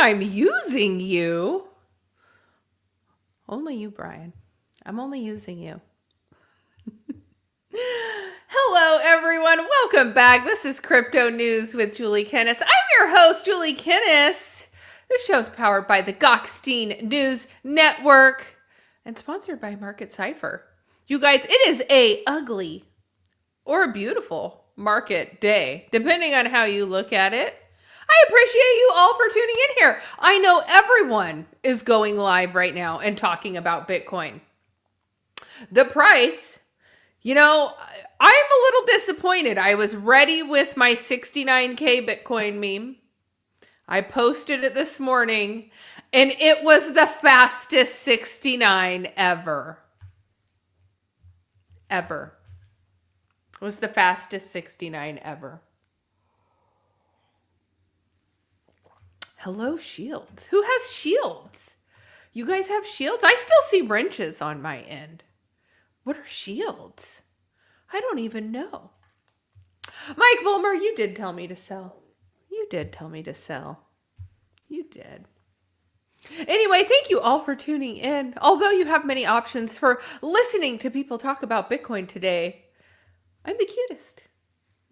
I'm using you. Only you, Brian. I'm only using you. Hello, everyone. Welcome back. This is Crypto News with Julie Kennis. I'm your host, Julie Kennis. This show is powered by the Gokhshtein News Network and sponsored by Market Cypher. You guys, it is a ugly or a beautiful market day, depending on how you look at it. I appreciate you all for tuning in here. I know everyone is going live right now and talking about Bitcoin. The price, I'm a little disappointed. I was ready with my 69K Bitcoin meme. I posted it this morning, and it was the fastest 69 ever. Ever. It was the fastest 69 ever. Hello, shields. Who has shields? You guys have shields? I still see wrenches on my end. What are shields? I don't even know. Mike Volmer, you did tell me to sell. You did tell me to sell. You did. Anyway, thank you all for tuning in. Although you have many options for listening to people talk about Bitcoin today, I'm the cutest.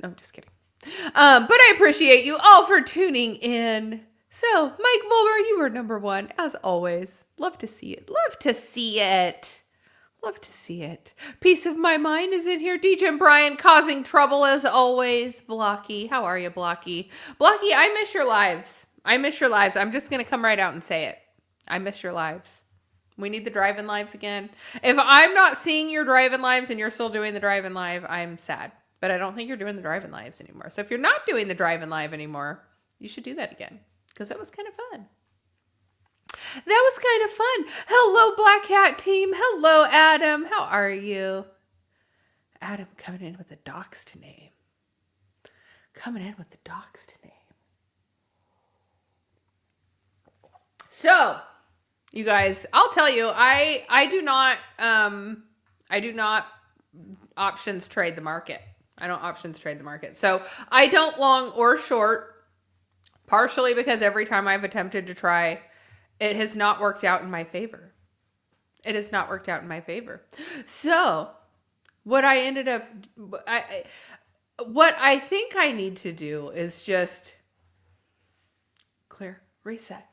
No, I'm just kidding. But I appreciate you all for tuning in. So, Mike Volmer, you were number one, as always. Love to see it. Love to see it. Love to see it. Peace of my mind is in here. DJ and Brian causing trouble as always. Blocky, how are you, Blocky? Blocky, I miss your lives. I miss your lives. I'm just going to come right out and say it. I miss your lives. We need the drive-in lives again. If I'm not seeing your drive-in lives and you're still doing the drive-in live, I'm sad. But I don't think you're doing the drive-in lives anymore. So if you're not doing the drive-in live anymore, you should do that again. Because that was kind of fun. That was kind of fun. Hello, Black Hat team. Hello, Adam. How are you? Adam coming in with the doxed name. Coming in with the doxed name. So, you guys, I'll tell you, I do not options trade the market. I don't options trade the market. So I don't long or short. Partially because every time I've attempted to try, it has not worked out in my favor. It has not worked out in my favor. So, what I think I need to do is just clear, reset.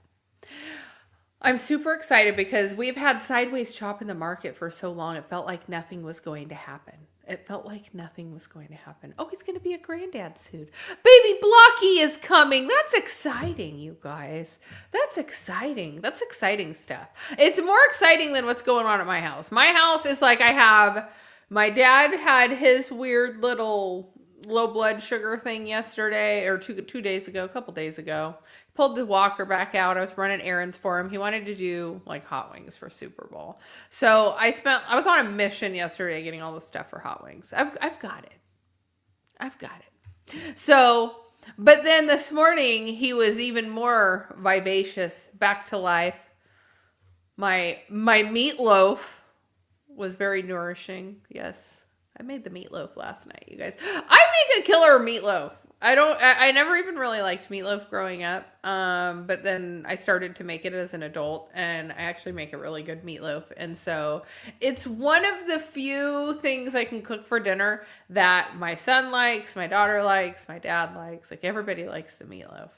I'm super excited because we've had sideways chop in the market for so long. It felt like nothing was going to happen. It felt like nothing was going to happen. Oh, he's going to be a granddad soon. Baby Blocky is coming. That's exciting, you guys. That's exciting. That's exciting stuff. It's more exciting than what's going on at my house. My house is like my dad had his weird little low blood sugar thing yesterday or two days ago, a couple days ago. Pulled the walker back out. I was running errands for him. He wanted to do like hot wings for Super Bowl. So I was on a mission yesterday getting all the stuff for hot wings. I've got it. I've got it. So, but then this morning he was even more vivacious, back to life. My meatloaf was very nourishing. Yes. I made the meatloaf last night, you guys. I make a killer meatloaf. I never even really liked meatloaf growing up. But then I started to make it as an adult and I actually make a really good meatloaf. And so it's one of the few things I can cook for dinner that my son likes, my daughter likes, my dad likes. Like everybody likes the meatloaf.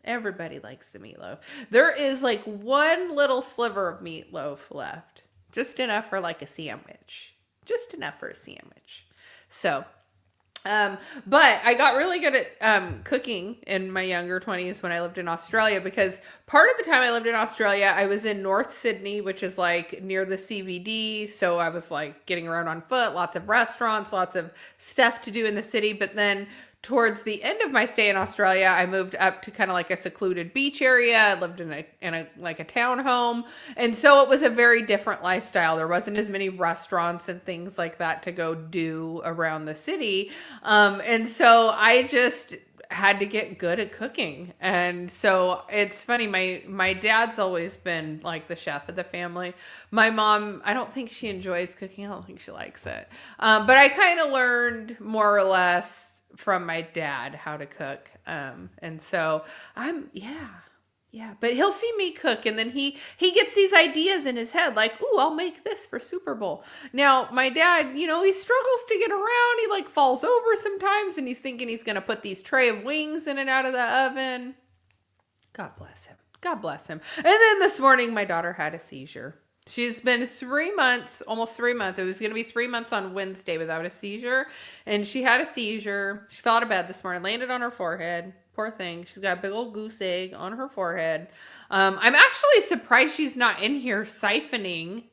Everybody likes the meatloaf. There is like one little sliver of meatloaf left. Just enough for like a sandwich. Just enough for a sandwich. So, but I got really good at cooking in my younger 20s when I lived in Australia because part of the time I lived in Australia, I was in North Sydney, which is like near the CBD. So I was like getting around on foot, lots of restaurants, lots of stuff to do in the city. But then towards the end of my stay in Australia, I moved up to kind of like a secluded beach area. I lived in a like a townhome. And so it was a very different lifestyle. There wasn't as many restaurants and things like that to go do around the city. And so I just had to get good at cooking. And so it's funny. My dad's always been like the chef of the family. My mom, I don't think she enjoys cooking. I don't think she likes it. But I kind of learned more or less from my dad how to cook. And so Yeah, but he'll see me cook, and then he gets these ideas in his head, like, "Ooh, I'll make this for Super Bowl." Now, my dad, he struggles to get around. He like falls over sometimes, and he's thinking he's gonna put these tray of wings in and out of the oven. God bless him. God bless him. And then this morning, my daughter had a seizure. She's been 3 months, almost 3 months. It was going to be 3 months on Wednesday without a seizure. And she had a seizure. She fell out of bed this morning, landed on her forehead. Poor thing. She's got a big old goose egg on her forehead. I'm actually surprised she's not in here siphoning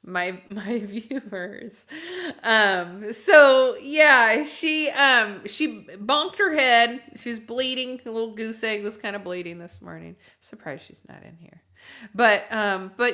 my viewers. So yeah, she bonked her head. She's bleeding. A little goose egg was kind of bleeding this morning. Surprised she's not in here. But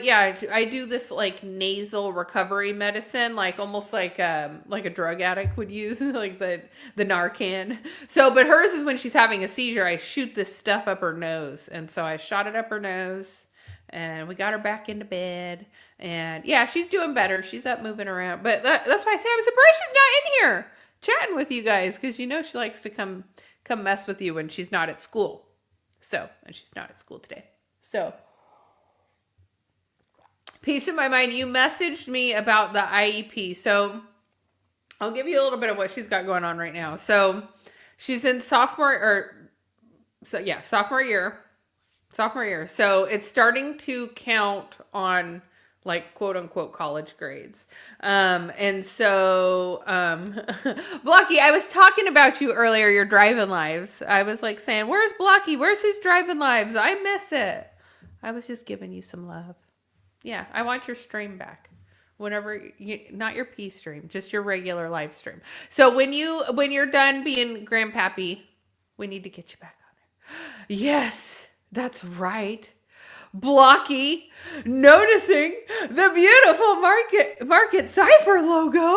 yeah, I do this like nasal recovery medicine, like almost like a drug addict would use, like the Narcan. So, but hers is when she's having a seizure, I shoot this stuff up her nose. And so I shot it up her nose, and we got her back into bed. And yeah, she's doing better. She's up moving around. But that's why I say I'm surprised she's not in here chatting with you guys, because she likes to come mess with you when she's not at school. So, and she's not at school today. So, peace in my mind. You messaged me about the IEP. So, I'll give you a little bit of what she's got going on right now. So, she's in sophomore year. Sophomore year. So it's starting to count on like quote unquote college grades. And so, Blocky, I was talking about you earlier, your driving lives. I was like saying, where's Blocky? Where's his driving lives? I miss it. I was just giving you some love. Yeah. I want your stream back. Whenever not your P stream, just your regular live stream. So when you're done being grandpappy, we need to get you back on there. Yes. That's right. Blocky, noticing the beautiful Market Cipher logo.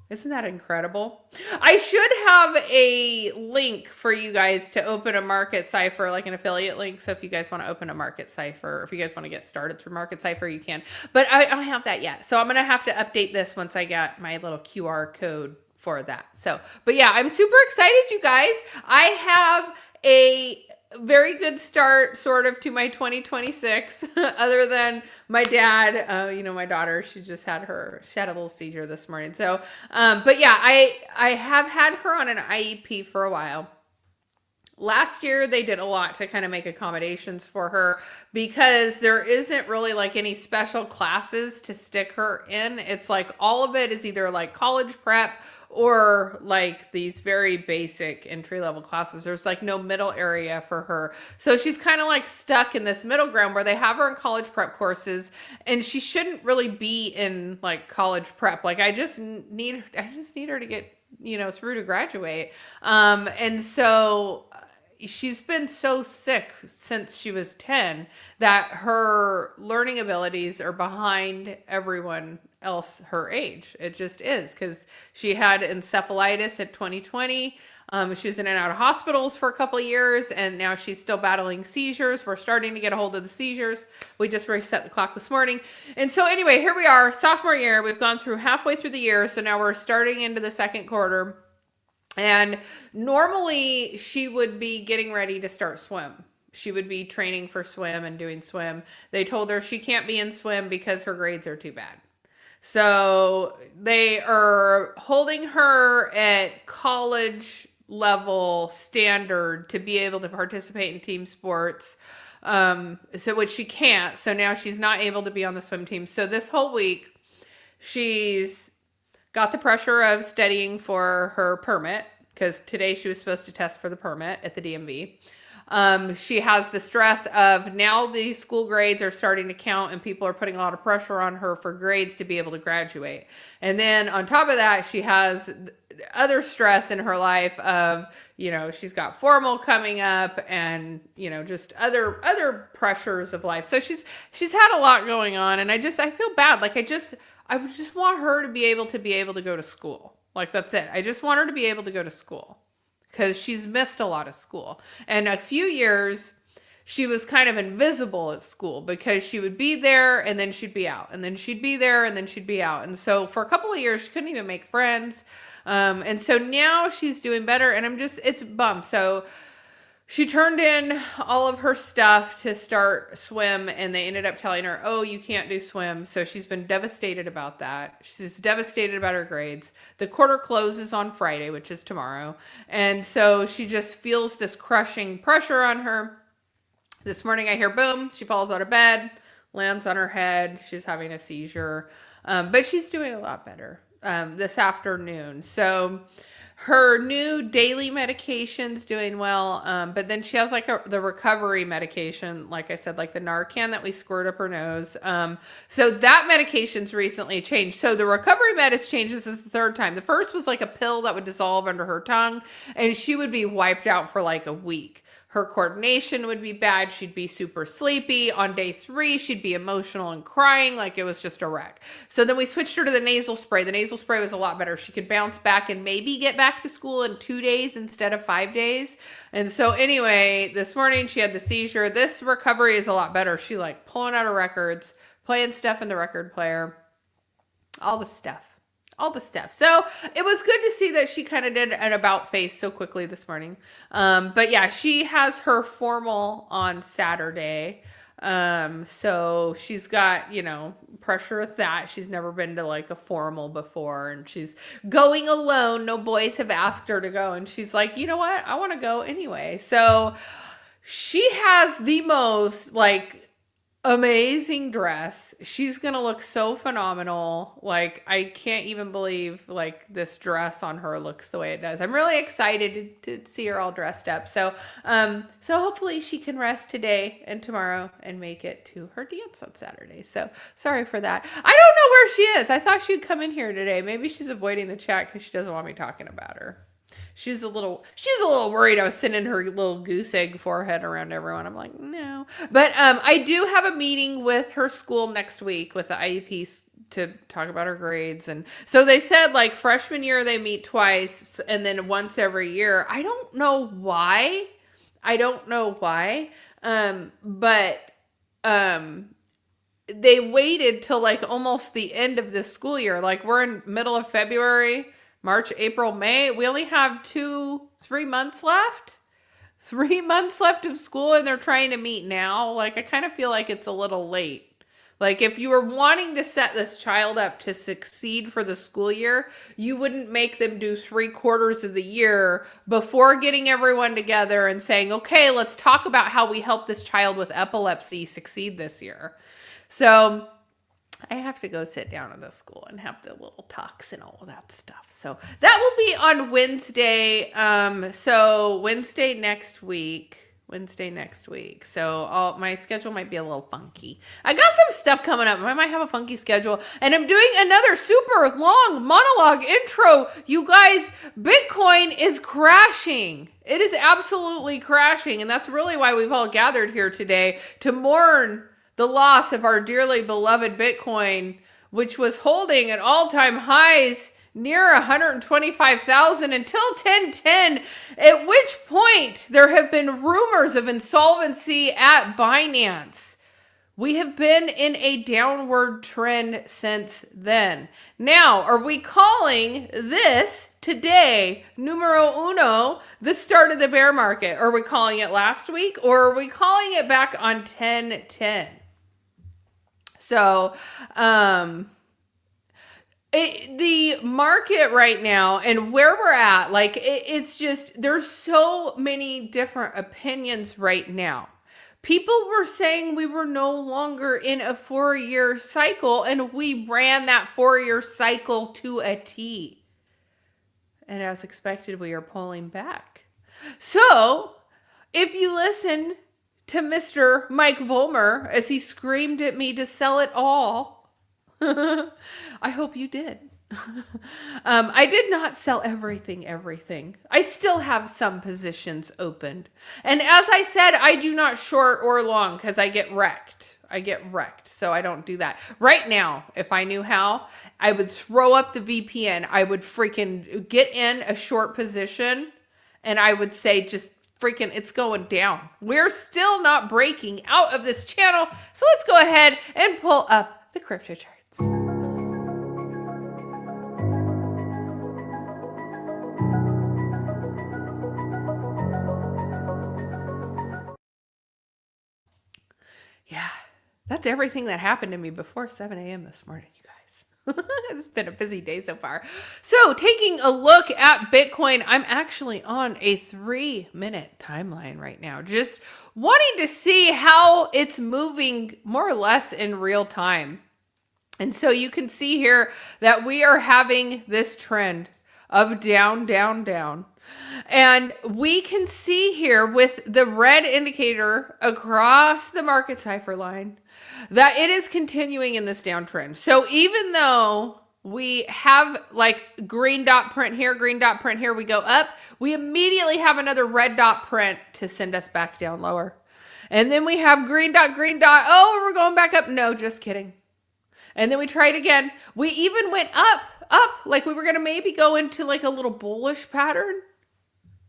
Isn't that incredible? I should have a link for you guys to open a Market Cipher, like an affiliate link. So if you guys want to open a Market Cipher, or if you guys want to get started through Market Cipher, you can. But I don't have that yet. So I'm going to have to update this once I get my little QR code for that. So, but yeah, I'm super excited, you guys. I have a very good start sort of to my 2026 other than my dad, my daughter, she had a little seizure this morning. So, but yeah, I have had her on an IEP for a while. Last year, they did a lot to kind of make accommodations for her because there isn't really like any special classes to stick her in. It's like all of it is either like college prep or like these very basic entry-level classes. There's like no middle area for her. So she's kind of like stuck in this middle ground where they have her in college prep courses, and she shouldn't really be in like college prep. Like I just need her to get, through to graduate. And so she's been so sick since she was 10 that her learning abilities are behind everyone else her age. It just is, because she had encephalitis in 2020. She was in and out of hospitals for a couple of years, and now she's still battling seizures. We're starting to get a hold of the seizures. We just reset the clock this morning. And so anyway, here we are, sophomore year. We've gone through halfway through the year, so now we're starting into the second quarter. And normally she would be getting ready to start swim. She would be training for swim and doing swim. They told her she can't be in swim because her grades are too bad. So they are holding her at college level standard to be able to participate in team sports. So which she can't. So now she's not able to be on the swim team. So this whole week she's got the pressure of studying for her permit, because today she was supposed to test for the permit at the DMV. She has the stress of now the school grades are starting to count, and people are putting a lot of pressure on her for grades to be able to graduate. And then on top of that, she has other stress in her life of, she's got formal coming up, and, just other pressures of life. So she's had a lot going on, and I feel bad. Like I just want her to be able to go to school. Like that's it. I just want her to be able to go to school, because she's missed a lot of school. And a few years, she was kind of invisible at school because she would be there and then she'd be out. And then she'd be there and then she'd be out. And so for a couple of years, she couldn't even make friends. And so now she's doing better, and it's bummed. So She turned in all of her stuff to start swim, and they ended up telling her, oh, you can't do swim. So she's been devastated about that. She's devastated about her grades. The quarter closes on Friday, which is tomorrow. And so she just feels this crushing pressure on her. This morning I hear boom, she falls out of bed, lands on her head. She's having a seizure. But she's doing a lot better this afternoon. So her new daily medication's doing well, but then she has like the recovery medication, like I said, like the Narcan that we squirt up her nose. So that medication's recently changed. So the recovery med has changed. This is the third time. The first was like a pill that would dissolve under her tongue, and she would be wiped out for like a week. Her coordination would be bad. She'd be super sleepy. On day 3, she'd be emotional and crying like it was just a wreck. So then we switched her to the nasal spray. The nasal spray was a lot better. She could bounce back and maybe get back to school in 2 days instead of 5 days. And so anyway, this morning she had the seizure. This recovery is a lot better. She like pulling out her records, playing stuff in the record player, all the stuff. So it was good to see that she kind of did an about face so quickly this morning. But yeah, she has her formal on Saturday. So she's got, pressure with that. She's never been to like a formal before, and she's going alone. No boys have asked her to go. And she's like, you know what? I want to go anyway. So she has the most like amazing dress. She's gonna look so phenomenal. Like, I can't even believe like this dress on her looks the way it does. I'm really excited to see her all dressed up. So hopefully she can rest today and tomorrow and make it to her dance on Saturday. So sorry for that. I don't know where she is. I thought she'd come in here today. Maybe she's avoiding the chat because she doesn't want me talking about her. She's a little worried I was sending her little goose egg forehead around everyone. I'm like, no. But I do have a meeting with her school next week with the IEPs to talk about her grades. And so they said like freshman year they meet twice and then once every year. I don't know why. But they waited till like almost the end of this school year. Like we're in middle of February. March, April, May. We only have 3 months left. 3 months left of school, and they're trying to meet now. Like, I kind of feel like it's a little late. Like, if you were wanting to set this child up to succeed for the school year, you wouldn't make them do 3/4 of the year before getting everyone together and saying, okay, let's talk about how we help this child with epilepsy succeed this year. So I have to go sit down at the school and have the little talks and all of that stuff. So that will be on Wednesday. So Wednesday next week. So my schedule might be a little funky. I got some stuff coming up. I might have a funky schedule. And I'm doing another super long monologue intro. You guys, Bitcoin is crashing. It is absolutely crashing. And that's really why we've all gathered here today, to mourn the loss of our dearly beloved Bitcoin, which was holding at all-time highs near 125,000 until 1010, at which point there have been rumors of insolvency at Binance. We have been in a downward trend since then. Now, are we calling this today, numero uno, the start of the bear market? Are we calling it last week, or are we calling it back on 1010? So, the market right now and where we're at, like, it's just, there's so many different opinions right now. People were saying we were no longer in a 4-year cycle, and we ran that 4-year cycle to a T. And as expected, we are pulling back. So, if you listen to Mr. Mike Vollmer as he screamed at me to sell it all, I hope you did. I did not sell everything. I still have some positions opened. And as I said, I do not short or long because I get wrecked. So I don't do that. Right now, if I knew how, I would throw up the VPN. I would freaking get in a short position and I would say just freaking, it's going down. We're still not breaking out of this channel. So let's go ahead and pull up the crypto charts. everything that happened to me before 7 a.m. this morning, you guys. It's been a busy day so far. So taking a look at Bitcoin, I'm actually on a 3-minute timeline right now, just wanting to see how it's moving more or less in real time. And so you can see here that we are having this trend of down, down, down. And we can see here with the red indicator across the market cipher line that it is continuing in this downtrend. So even though we have like green dot print here, we go up, we immediately have another red dot print to send us back down lower. And then we have green dot, oh, we're going back up. No, just kidding. And then we tried again. We even went up, like we were going to maybe go into like a little bullish pattern.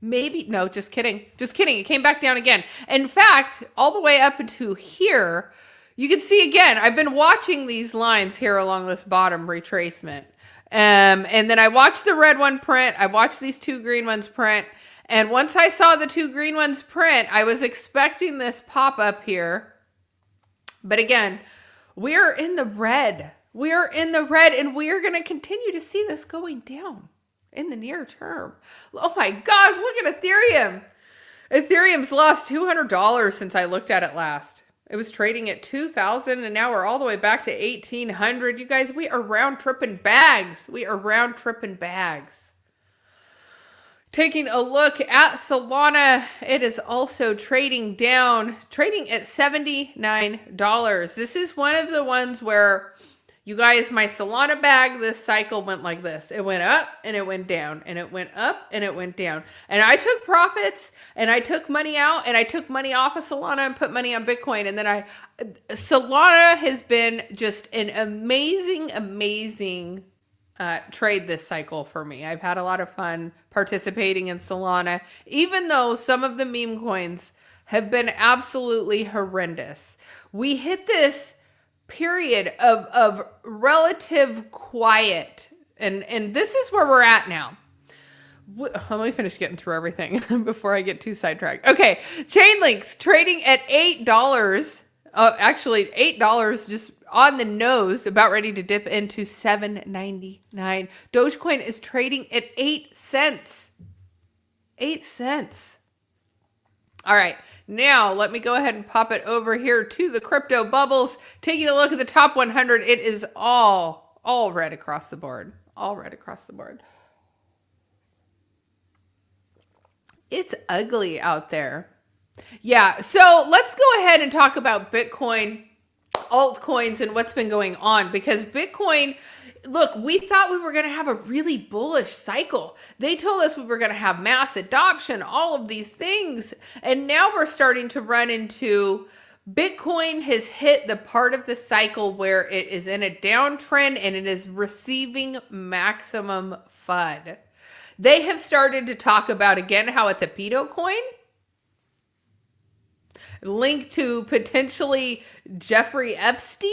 Maybe, no, just kidding. It came back down again. In fact, all the way up into here, you can see again, I've been watching these lines here along this bottom retracement. And then I watched the red one print. I watched these two green ones print. And once I saw the two green ones print, I was expecting this pop up here. But again, we're in the red. We're in the red, and we're going to continue to see this going down in the near term. Oh my gosh, look at Ethereum. Ethereum's lost $200 since I looked at it last. It was trading at 2,000 and now we're all the way back to 1,800. You guys, we are round tripping bags. Taking a look at Solana, it is also trading down, trading at $79. This is one of the ones where, you guys, my Solana bag this cycle went like this. It went up and it went down and it went up and it went down. And I took profits and I took money out and I took money off of Solana and put money on Bitcoin. And then Solana has been just an amazing trade this cycle for me. I've had a lot of fun participating in Solana, even though some of the meme coins have been absolutely horrendous. We hit this period of relative quiet. And this is where we're at now. Let me finish getting through everything before I get too sidetracked. Okay, Chainlink's trading at $8. Actually, $8 just on the nose, about ready to dip into $7.99. Dogecoin is trading at 8 cents. 8 cents. All right, now let me go ahead and pop it over here to the crypto bubbles. Taking a look at the top 100, it is all red across the board. All red across the board. It's ugly out there. Yeah, so let's go ahead and talk about Bitcoin, altcoins, and what's been going on. Because Bitcoin, look, we thought we were going to have a really bullish cycle. They told us we were going to have mass adoption, all of these things. And now we're starting to run into Bitcoin has hit the part of the cycle where it is in a downtrend and it is receiving maximum FUD. They have started to talk about, again, how it's a pedo coin, linked to potentially Jeffrey Epstein.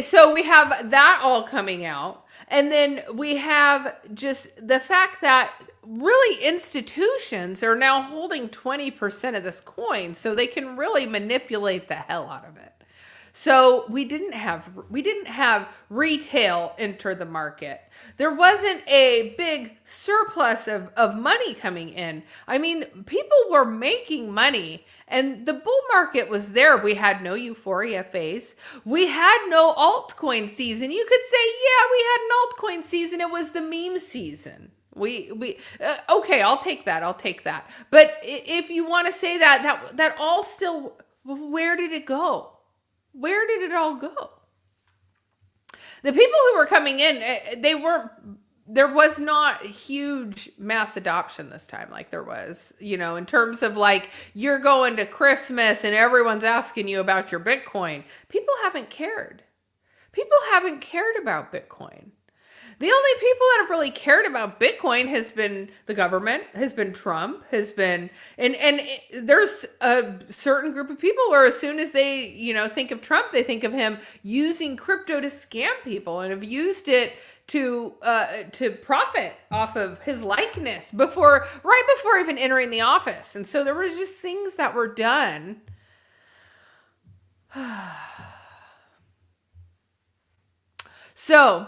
So we have that all coming out. And then we have just the fact that really institutions are now holding 20% of this coin, so they can really manipulate the hell out of it. So we didn't have retail enter the market. There wasn't a big surplus of money coming in. I mean, people were making money and the bull market was there. We had no euphoria phase. We had no altcoin season. You could say, yeah, we had an altcoin season. It was the meme season. Okay, I'll take that. But if you want to say that all still, where did it go? Where did it all go? The people who were coming in, there was not huge mass adoption this time like there was, in terms of like, you're going to Christmas and everyone's asking you about your Bitcoin. People haven't cared. People haven't cared about Bitcoin. The only people that have really cared about Bitcoin has been the government, has been Trump, has been, and there's a certain group of people where as soon as they, think of Trump, they think of him using crypto to scam people and have used it to profit off of his likeness right before even entering the office. And so there were just things that were done So,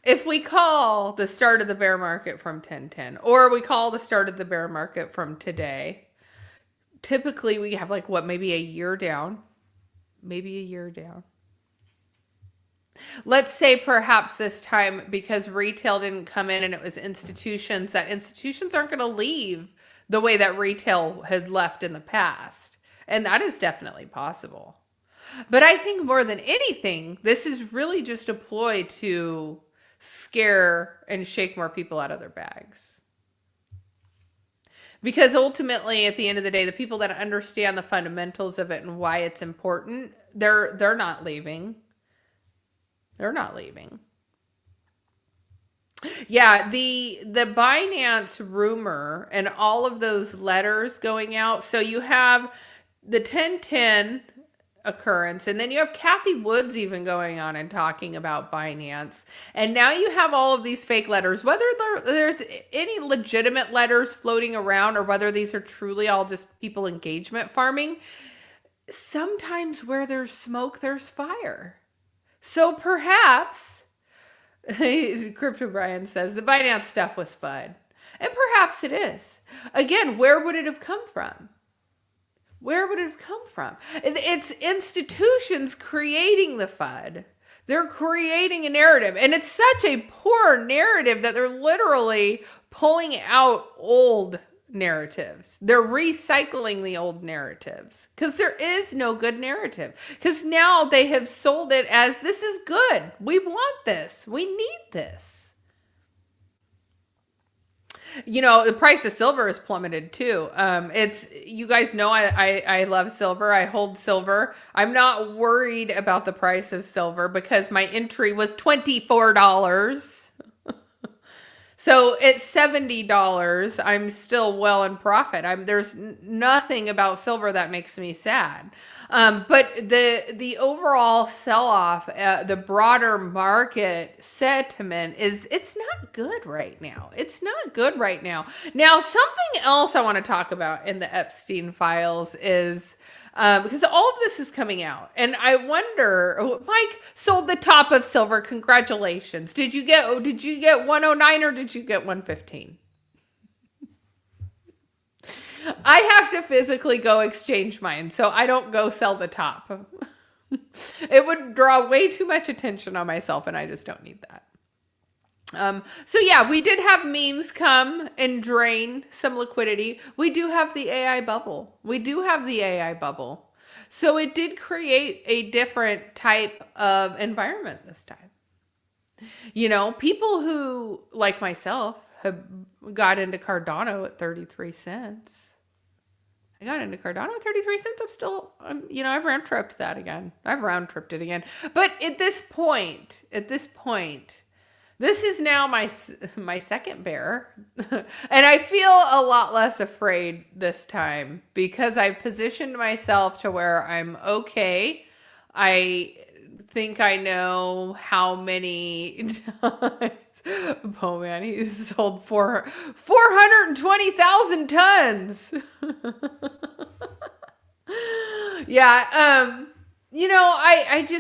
if we call the start of the bear market from 1010, or we call the start of the bear market from today, typically we have like what, maybe a year down, maybe a year down. Let's say perhaps this time, because retail didn't come in and it was institutions, that institutions aren't going to leave the way that retail had left in the past. And that is definitely possible. But I think more than anything, this is really just a ploy to scare and shake more people out of their bags. Because ultimately, at the end of the day, the people that understand the fundamentals of it and why it's important, they're not leaving. They're not leaving. Yeah, the Binance rumor and all of those letters going out. So you have the 1010 occurrence, and then you have Kathy Woods even going on and talking about Binance. And now you have all of these fake letters, whether there's any legitimate letters floating around or whether these are truly all just people engagement farming. Sometimes where there's smoke, there's fire. So perhaps, Crypto Brian says, the Binance stuff was fun. And perhaps it is. Again, where would it have come from? Where would it have come from? It's institutions creating the FUD. They're creating a narrative. And it's such a poor narrative that they're literally pulling out old narratives. They're recycling the old narratives because there is no good narrative. Because now they have sold it as this is good. We want this. We need this. You know, the price of silver has plummeted too. You guys know I love silver. I hold silver. I'm not worried about the price of silver because my entry was $24. So at $70, I'm still well in profit. There's nothing about silver that makes me sad. But the overall sell-off, the broader market sentiment it's not good right now. It's not good right now. Now, something else I want to talk about in the Epstein files is because all of this is coming out, and I wonder, Mike sold the top of silver. Congratulations. Did you get 109 or did you get 115? I have to physically go exchange mine, so I don't go sell the top. It would draw way too much attention on myself, and I just don't need that. So yeah, we did have memes come and drain some liquidity. We do have the AI bubble. So it did create a different type of environment this time. You know, people who, like myself, have got into Cardano at 33 cents. I got into Cardano at 33 cents. I've round tripped that again. I've round tripped it again. But at this point, this is now my second bear. And I feel a lot less afraid this time because I've positioned myself to where I'm okay. I think I know how many times. Oh man, he's sold 420,000 tons. Yeah,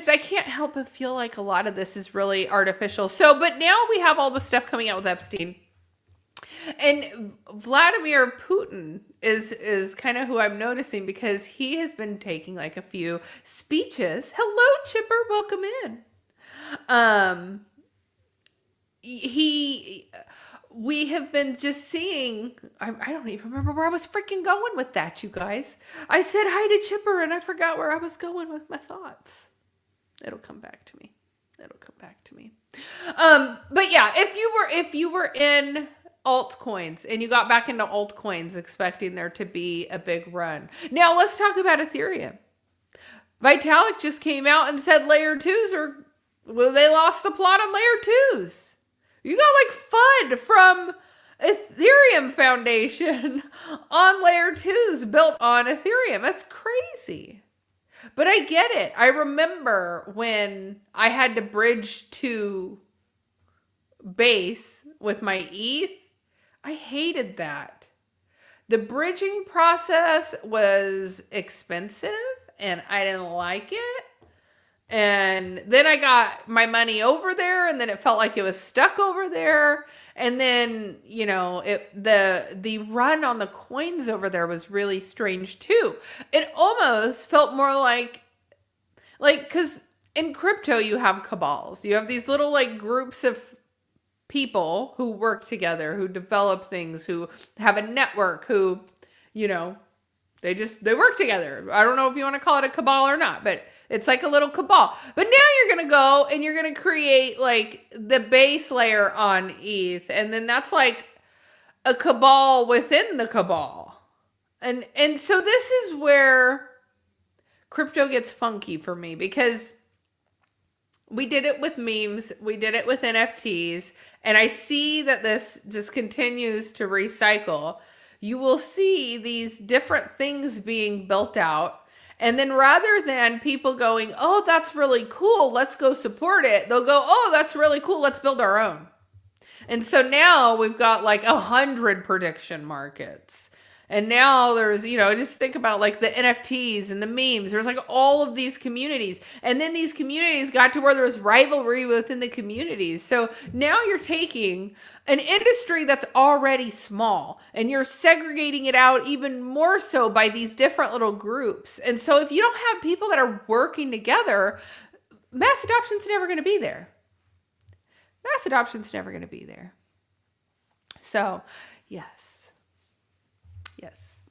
I can't help but feel like a lot of this is really artificial. So, but now we have all the stuff coming out with Epstein. And Vladimir Putin is kind of who I'm noticing because he has been taking like a few speeches. Hello, Chipper, welcome in. We have been just seeing, I don't even remember where I was freaking going with that, you guys. I said hi to Chipper and I forgot where I was going with my thoughts. It'll come back to me. But yeah, if you were in altcoins and you got back into altcoins expecting there to be a big run. Now let's talk about Ethereum. Vitalik just came out and said layer 2s they lost the plot on layer 2s. You got like FUD from Ethereum Foundation on layer 2s built on Ethereum. That's crazy. But I get it. I remember when I had to bridge to base with my ETH. I hated that. The bridging process was expensive and I didn't like it. And then I got my money over there, and then it felt like it was stuck over there. And then, the run on the coins over there was really strange too. It almost felt more like because in crypto you have cabals. You have these little like groups of people who work together, who develop things, who have a network, who, they work together. I don't know if you want to call it a cabal or not, but it's like a little cabal. But now you're going to go and you're going to create like the base layer on ETH. And then that's like a cabal within the cabal. And so this is where crypto gets funky for me, because we did it with memes, we did it with NFTs, and I see that this just continues to recycle. You will see these different things being built out. And then rather than people going, oh, that's really cool, let's go support it, they'll go, oh, that's really cool, let's build our own. And so now we've got like 100 prediction markets. And now there's, just think about like the NFTs and the memes. There's like all of these communities. And then these communities got to where there was rivalry within the communities. So now you're taking an industry that's already small and you're segregating it out even more so by these different little groups. And so if you don't have people that are working together, mass adoption's never going to be there. Mass adoption's never going to be there. So, yes. Yes.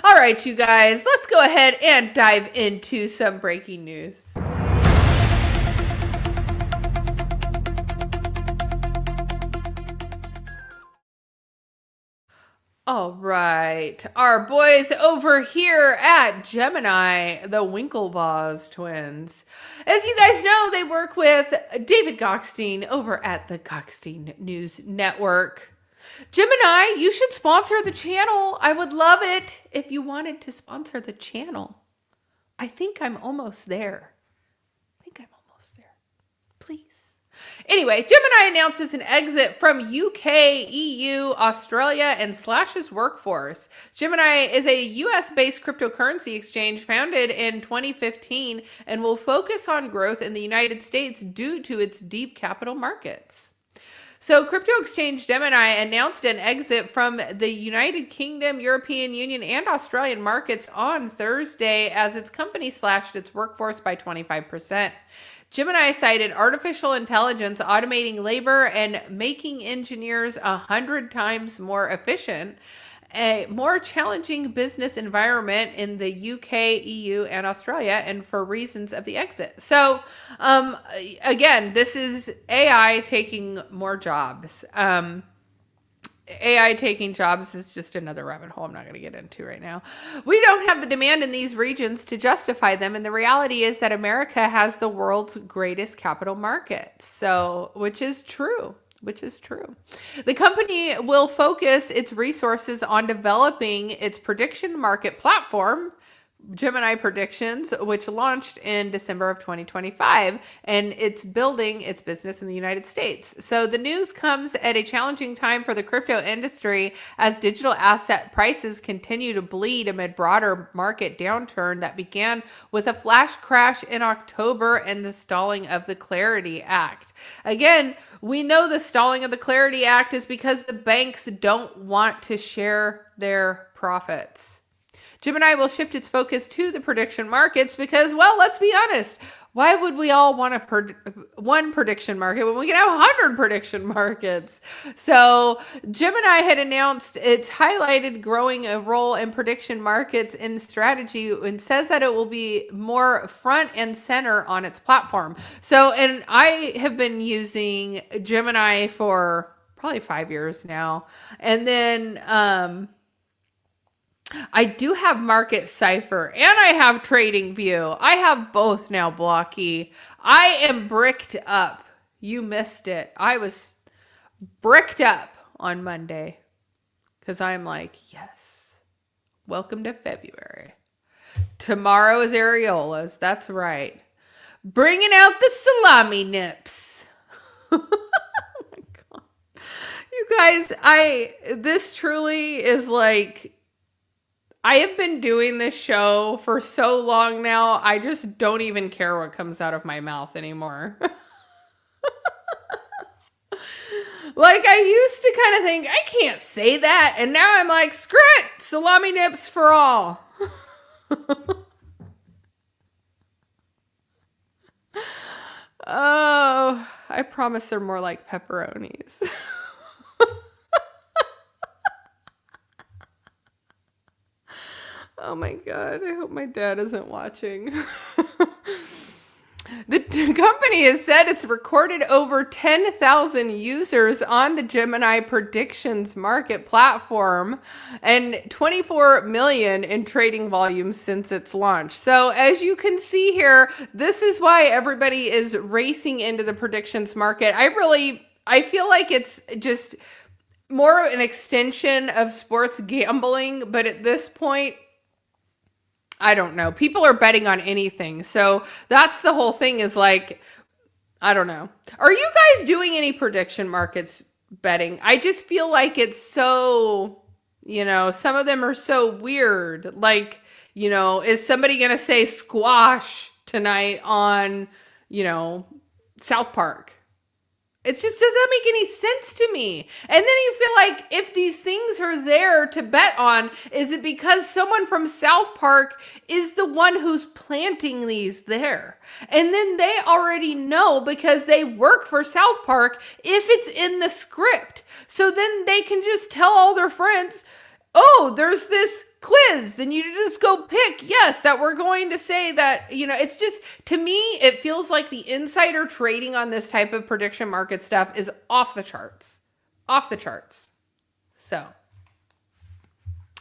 All right, you guys, let's go ahead and dive into some breaking news. All right, our boys over here at Gemini, the Winklevoss twins. As you guys know, they work with David Gokhshtein over at the Gokhshtein News Network. Gemini, you should sponsor the channel. I would love it if you wanted to sponsor the channel. I think I'm almost there. Please. Anyway, Gemini announces an exit from UK, EU, Australia, and slashes workforce. Gemini is a US-based cryptocurrency exchange founded in 2015 and will focus on growth in the United States due to its deep capital markets. So crypto exchange Gemini announced an exit from the United Kingdom, European Union, and Australian markets on Thursday as its company slashed its workforce by 25%. Gemini cited artificial intelligence automating labor and making engineers 100 times more efficient, a more challenging business environment in the UK, EU, and Australia, and for reasons of the exit. So, again, this is AI taking more jobs. AI taking jobs is just another rabbit hole I'm not going to get into right now. We don't have the demand in these regions to justify them, and the reality is that America has the world's greatest capital market. So, which is true. The company will focus its resources on developing its prediction market platform, Gemini Predictions, which launched in December of 2025, and it's building its business in the United States. So the news comes at a challenging time for the crypto industry as digital asset prices continue to bleed amid broader market downturn that began with a flash crash in October and the stalling of the Clarity Act. Again, we know the stalling of the Clarity Act is because the banks don't want to share their profits. Gemini will shift its focus to the prediction markets because, well, let's be honest. Why would we all want one prediction market when we can have 100 prediction markets? So Gemini had announced it's highlighted growing a role in prediction markets in strategy and says that it will be more front and center on its platform. So, and I have been using Gemini for probably 5 years now. And then, I do have Market Cipher and I have Trading View. I have both now, Blocky. I am bricked up. You missed it. I was bricked up on Monday because I'm like, yes, welcome to February. Tomorrow is Areolas. That's right. Bringing out the salami nips. Oh my God. You guys, this truly is like, I have been doing this show for so long now, I just don't even care what comes out of my mouth anymore. Like, I used to kind of think, I can't say that. And now I'm like, screw it, salami nips for all. Oh, I promise they're more like pepperonis. Oh my God, I hope my dad isn't watching. The company has said it's recorded over 10,000 users on the Gemini predictions market platform and 24 million in trading volume since its launch. So as you can see here, this is why everybody is racing into the predictions market. I feel like it's just more an extension of sports gambling, but at this point, I don't know. People are betting on anything. So that's the whole thing is like, I don't know. Are you guys doing any prediction markets betting? I just feel like it's so, some of them are so weird. Like, is somebody going to say squash tonight on, South Park? It just doesn't make any sense to me. And then you feel like if these things are there to bet on, is it because someone from South Park is the one who's planting these there? And then they already know because they work for South Park if it's in the script. So then they can just tell all their friends, oh, there's this quiz. Then you just go pick, yes, that we're going to say that, it's just, to me, it feels like the insider trading on this type of prediction market stuff is off the charts. Off the charts. So,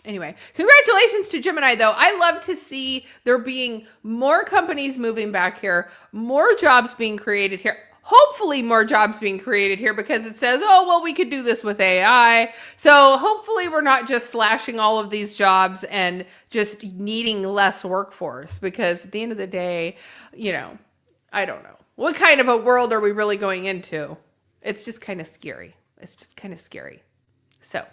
anyway, congratulations to Gemini, though. I love to see there being more companies moving back here, more jobs being created here. Hopefully more jobs being created here because it says, oh, well, we could do this with AI. So hopefully we're not just slashing all of these jobs and just needing less workforce because at the end of the day, I don't know. What kind of a world are we really going into? It's just kind of scary. So,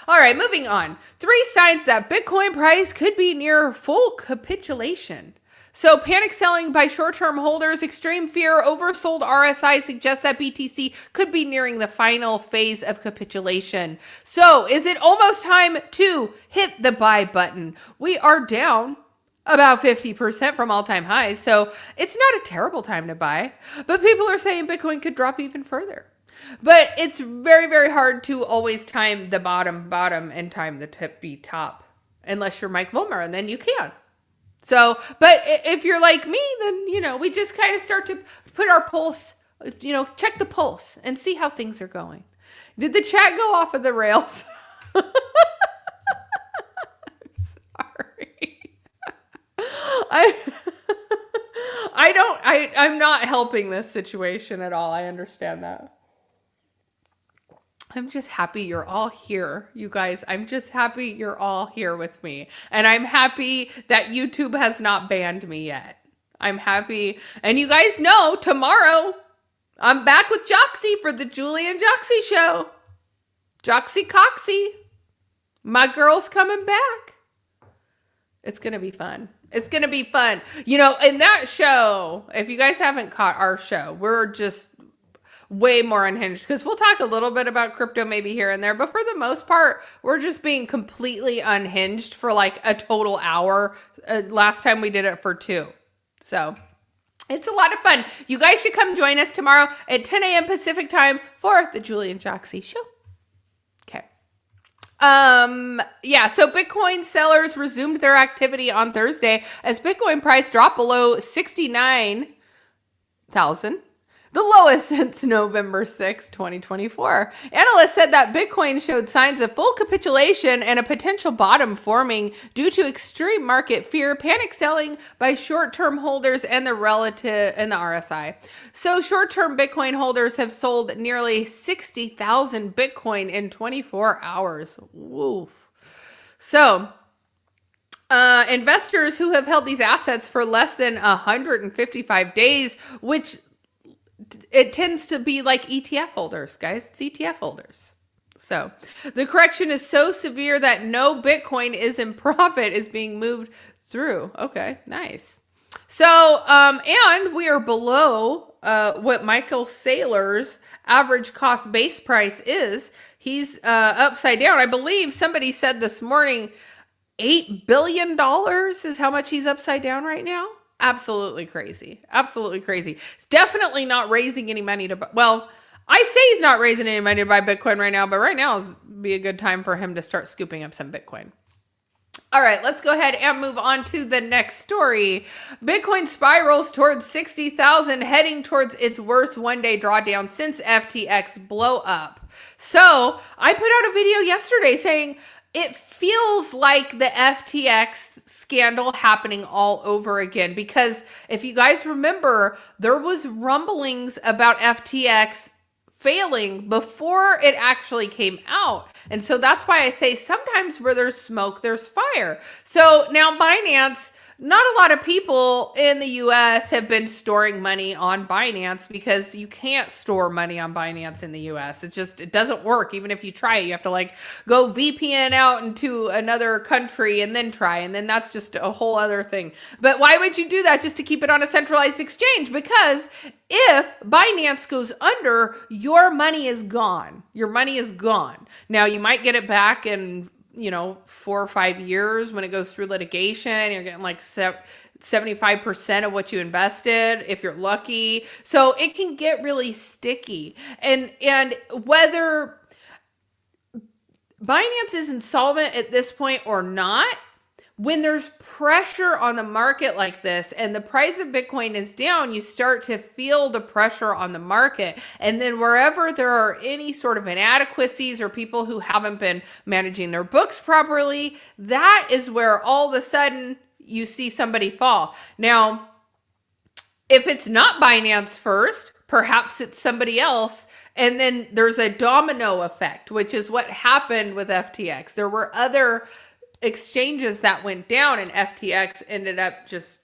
all right, moving on. 3 signs that Bitcoin price could be near full capitulation. So panic selling by short-term holders, extreme fear, oversold RSI suggests that BTC could be nearing the final phase of capitulation. So is it almost time to hit the buy button? We are down about 50% from all-time highs, so it's not a terrible time to buy. But people are saying Bitcoin could drop even further. But it's very, very hard to always time the bottom and time the top, unless you're Mike Wilmer, and then you can. So, but if you're like me, then, we just kind of start to put our pulse, check the pulse and see how things are going. Did the chat go off of the rails? I'm sorry. I'm not helping this situation at all. I understand that. I'm just happy you're all here, you guys. I'm just happy you're all here with me. And I'm happy that YouTube has not banned me yet. I'm happy. And you guys know, tomorrow, I'm back with Joxie for the Julie and Joxie show. Joxie Coxie. My girl's coming back. It's going to be fun. It's going to be fun. In that show, if you guys haven't caught our show, we're just way more unhinged because we'll talk a little bit about crypto maybe here and there, but for the most part, we're just being completely unhinged for like a total hour. Last time we did it for 2. So it's a lot of fun. You guys should come join us tomorrow at 10 a.m. Pacific time for the Julie and Joxie show. Okay. So Bitcoin sellers resumed their activity on Thursday as Bitcoin price dropped below 69,000. The lowest since November 6, 2024. Analysts said that Bitcoin showed signs of full capitulation and a potential bottom forming due to extreme market fear, panic selling by short-term holders, and the RSI. So short-term Bitcoin holders have sold nearly 60,000 Bitcoin in 24 hours. Woof. So investors who have held these assets for less than 155 days, which it tends to be like ETF holders, guys. It's ETF holders. So the correction is so severe that no Bitcoin is in profit is being moved through. Okay, nice. So, and we are below what Michael Saylor's average cost base price is. He's upside down. I believe somebody said this morning, $8 billion is how much he's upside down right now. Absolutely crazy. Absolutely crazy. It's definitely not raising any money to, well, I say he's not raising any money to buy Bitcoin right now, but right now is be a good time for him to start scooping up some Bitcoin. All right, let's go ahead and move on to the next story. Bitcoin spirals towards 60,000, heading towards its worst one-day drawdown since FTX blow up. So I put out a video yesterday saying it feels like the FTX scandal happening all over again, because if you guys remember, there was rumblings about FTX failing before it actually came out. And so that's why I say sometimes where there's smoke, there's fire. So now Binance, not a lot of people in the US have been storing money on Binance because you can't store money on Binance in the US. It's just, it doesn't work. Even if you try it, you have to like go VPN out into another country and then try. And then that's just a whole other thing. But why would you do that just to keep it on a centralized exchange? Because if Binance goes under, your money is gone. Your money is gone. Now you might get it back in 4 or 5 years when it goes through litigation. You're getting like 75% of what you invested if you're lucky. So it can get really sticky. And whether Binance is insolvent at this point or not, when there's pressure on the market like this and the price of Bitcoin is down, you start to feel the pressure on the market. And then wherever there are any sort of inadequacies or people who haven't been managing their books properly, that is where all of a sudden you see somebody fall. Now, if it's not Binance first, perhaps it's somebody else. And then there's a domino effect, which is what happened with FTX. There were other exchanges that went down and FTX ended up just,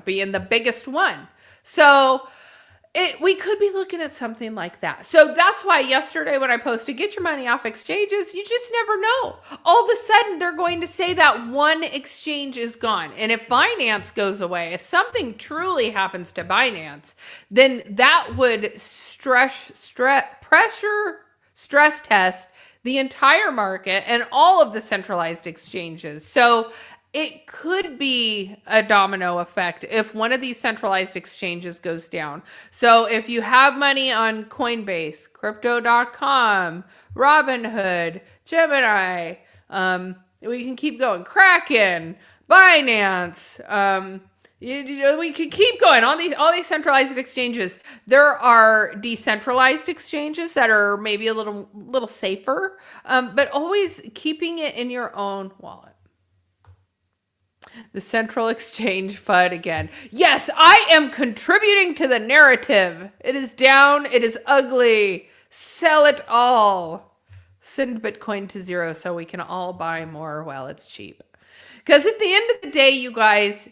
being the biggest one. So we could be looking at something like that. So that's why yesterday when I posted, get your money off exchanges, you just never know. All of a sudden they're going to say that one exchange is gone. And if Binance goes away, if something truly happens to Binance, then that would stress test the entire market and all of the centralized exchanges. So it could be a domino effect if one of these centralized exchanges goes down. So if you have money on Coinbase, Crypto.com, Robinhood, Gemini, we can keep going, Kraken, Binance, we could keep going. All these centralized exchanges. There are decentralized exchanges that are maybe a little safer, but always keeping it in your own wallet. The central exchange FUD again. Yes, I am contributing to the narrative. It is down. It is ugly. Sell it all. Send Bitcoin to zero so we can all buy more while it's cheap. Because at the end of the day, you guys,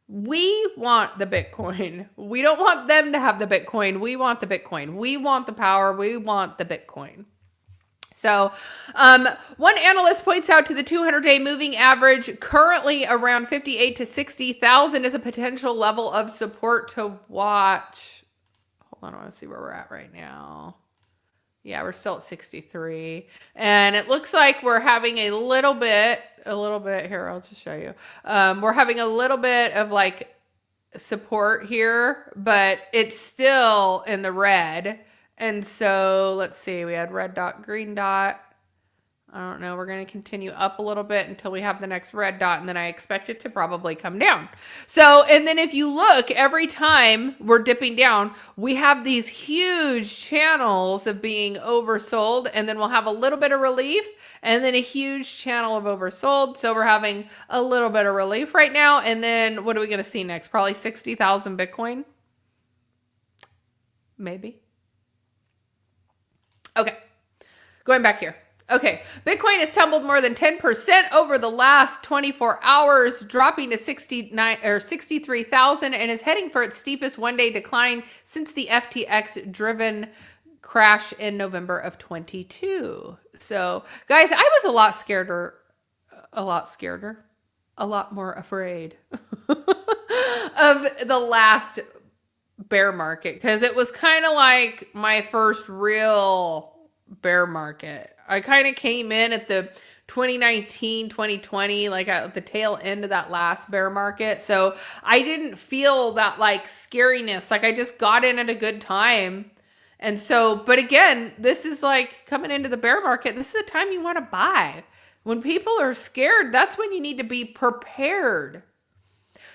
we want the Bitcoin. We don't want them to have the Bitcoin. We want the Bitcoin. We want the power. We want the Bitcoin. So one analyst points out to the 200-day moving average currently around 58 to 60,000 is a potential level of support to watch. Hold on, I want to see where we're at right now. Yeah, we're still at 63. And it looks like we're having a little bit here. I'll just show you. We're having a little bit of like support here, but it's still in the red. And so let's see, we had red dot, green dot. I don't know. We're going to continue up a little bit until we have the next red dot, and then I expect it to probably come down. So, and then if you look, every time we're dipping down, we have these huge channels of being oversold, and then we'll have a little bit of relief, and then a huge channel of oversold. So we're having a little bit of relief right now. And then what are we going to see next? Probably 60,000 Bitcoin. Maybe. Okay. Going back here. Okay, Bitcoin has tumbled more than 10% over the last 24 hours, dropping to 63,000 and is heading for its steepest one-day decline since the FTX-driven crash in November of 22. So, guys, I was a lot more afraid of the last bear market because it was kind of like my first real bear market. I kind of came in at the 2019, 2020, like at the tail end of that last bear market. So I didn't feel that like scariness. Like I just got in at a good time. And so, but again, this is like coming into the bear market. This is the time you want to buy. When people are scared, that's when you need to be prepared.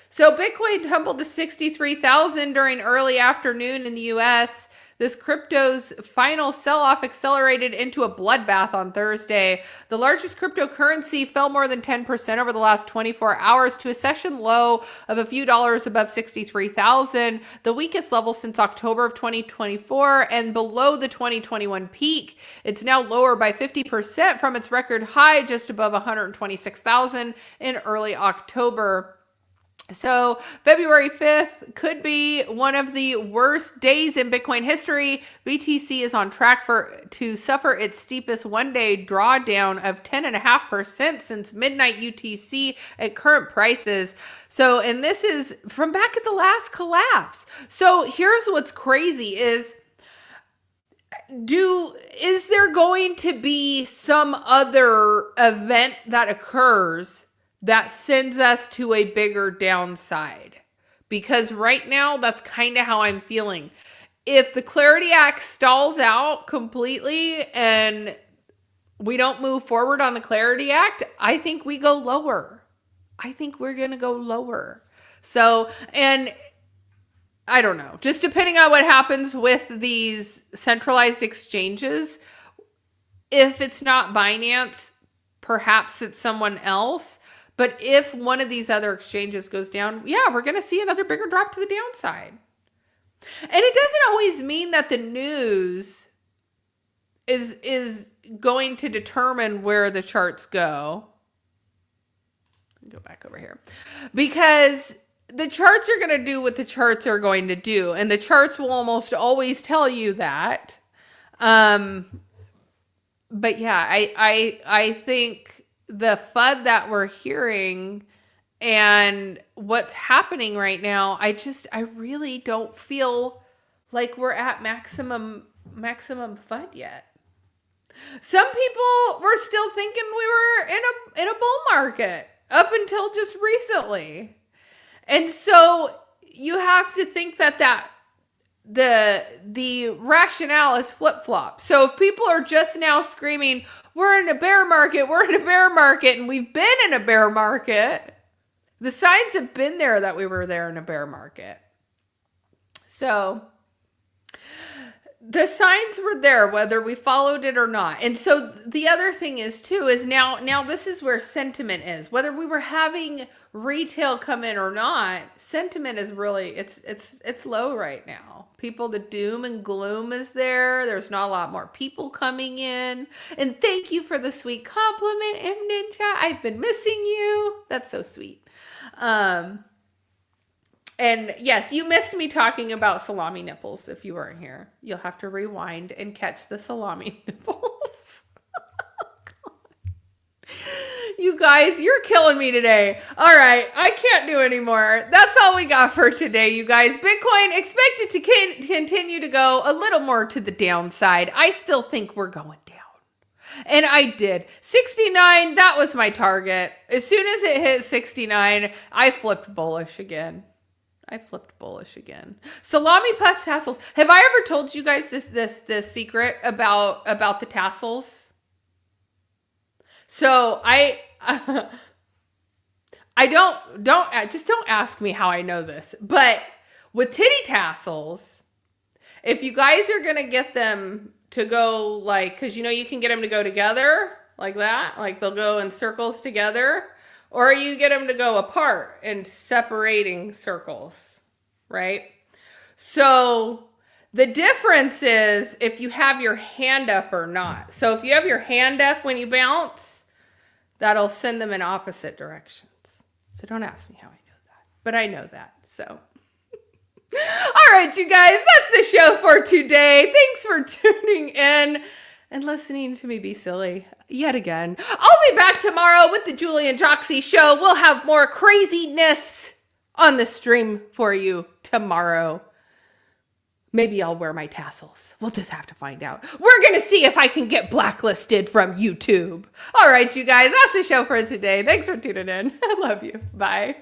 So Bitcoin tumbled to 63,000 during early afternoon in the US. This crypto's final sell-off accelerated into a bloodbath on Thursday. The largest cryptocurrency fell more than 10% over the last 24 hours to a session low of a few dollars above 63,000, the weakest level since October of 2024 and below the 2021 peak. It's now lower by 50% from its record high just above 126,000 in early October. So February 5th could be one of the worst days in Bitcoin history. BTC is on track to suffer its steepest one-day drawdown of 10.5% since midnight UTC at current prices. So, and this is from back at the last collapse. So here's what's crazy is there going to be some other event that occurs that sends us to a bigger downside? Because right now, that's kind of how I'm feeling. If the Clarity Act stalls out completely and we don't move forward on the Clarity Act, I think we go lower. I think we're going to go lower. So, and I don't know, just depending on what happens with these centralized exchanges, if it's not Binance, perhaps it's someone else. But if one of these other exchanges goes down, yeah, we're going to see another bigger drop to the downside. And it doesn't always mean that the news is going to determine where the charts go. Go back over here. Because the charts are going to do what the charts are going to do. And the charts will almost always tell you that. But yeah, I think the FUD that we're hearing and what's happening right now, I really don't feel like we're at maximum FUD yet. Some people were still thinking we were in a bull market up until just recently. And so you have to think that the rationale is flip-flop. So if people are just now screaming, we're in a bear market, and we've been in a bear market, the signs have been there that we were there in a bear market. So the signs were there, whether we followed it or not. And so the other thing is too, is now this is where sentiment is. Whether we were having retail come in or not, sentiment is really, it's low right now. People, the doom and gloom is there. There's not a lot more people coming in. And thank you for the sweet compliment, M Ninja. I've been missing you. That's so sweet. And yes, you missed me talking about salami nipples. If you weren't here, you'll have to rewind and catch the salami nipples. You guys, you're killing me today. All right, I can't do anymore. That's all we got for today, you guys. Bitcoin expected to continue to go a little more to the downside. I still think we're going down. And I did. 69, that was my target. As soon as it hit 69, I flipped bullish again. Salami plus tassels. Have I ever told you guys this secret about the tassels? So I don't ask me how I know this, but with titty tassels, if you guys are going to get them to go like, cause you can get them to go together like that, like they'll go in circles together, or you get them to go apart in separating circles, right? So the difference is if you have your hand up or not. So if you have your hand up when you bounce, that'll send them in opposite directions. So don't ask me how I know that, but I know that. So, all right, right, you guys, that's the show for today. Thanks for tuning in and listening to me be silly yet again. I'll be back tomorrow with the Julie and Joxie show. We'll have more craziness on the stream for you tomorrow. Maybe I'll wear my tassels. We'll just have to find out. We're going to see if I can get blacklisted from YouTube. All right, you guys, that's the show for today. Thanks for tuning in. I love you. Bye.